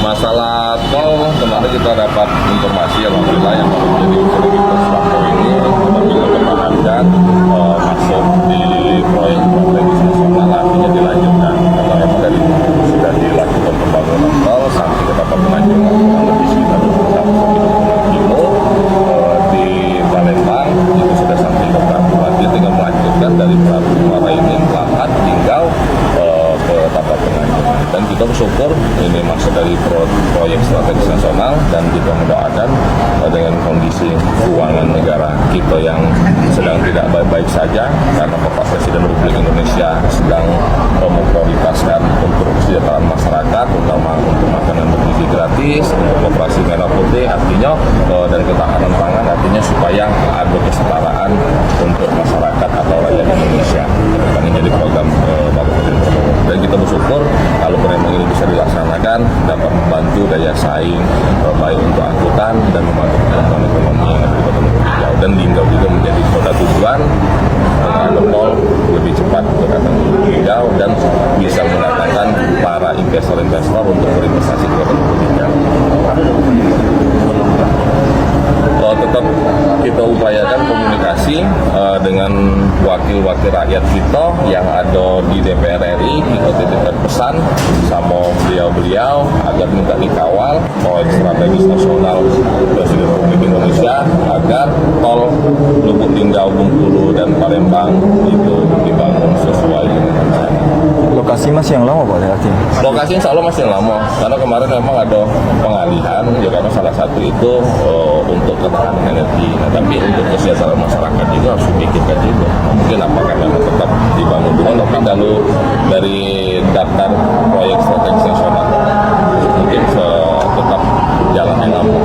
Masalah tol, kemarin kita dapat informasi alhamdulillah yang baru menjadi prioritas Selako ini apabila mempertahankan masuk di proyek strategis nasional, artinya dilanjutkan karena memang dari sudah dilakukan pembangunan tol sampai ke dapat melanjutkan kurang lebih sekitar 21 kilo di Palembang itu sudah sampai ke Prabu, artinya tinggal melanjutkan dari Prabu Muarainim Lahat tinggal ke tahap pengajuan. Dan kita bersyukur ini masuk dari proyek strategis nasional dan kita mendoakan dengan kondisi keuangan negara kita yang sedang tidak baik-baik saja karena Bapak Presiden Republik Indonesia sedang memprioritaskan untuk kesejahteraan masyarakat, terutama untuk makanan bergizi gratis, untuk operasi merah putih artinya dan ketahanan pangan artinya supaya ada kesetaraan untuk masyarakat atau rakyat Indonesia. Ini jadi program Bapak Presiden Prabowo. Dan kita bersyukur kalau memang ini bisa dilaksanakan dapat membantu daya saing baik untuk angkutan dan membantu pertumbuhan ekonomi yang ada di Kota Lubuk Linggau, dan Linggau juga menjadi kota tujuan ada tol lebih cepat untuk datang ke Lubuk Linggau dan bisa mendatangkan para investor-investor untuk berinvestasi ke Kota Lubuk Linggau. Tetap kita upayakan komunikasi dengan wakil-wakil rakyat kita yang ada di DPR RI. Kita titipkan pesan sama beliau-beliau agar minta dikawal proyek strategis nasional Presiden Republik Indonesia agar tol Lubuk Linggau, Bengkulu dan Palembang itu dibangun sesuai dengan rencana. Lokasi masih yang lama Pak artinya? Lokasi insya Allah masih yang lama karena kemarin memang ada pengalihan ya, karena salah satu itu untuk ketahanan energi. Nah, tapi untuk kesejahteraan masyarakat juga harus dipikirkan juga. Mungkin apakah memang tetap dibangun dulu, tapi kalau dari daftar proyek strategis nasional mungkin tetap jalan yang lama.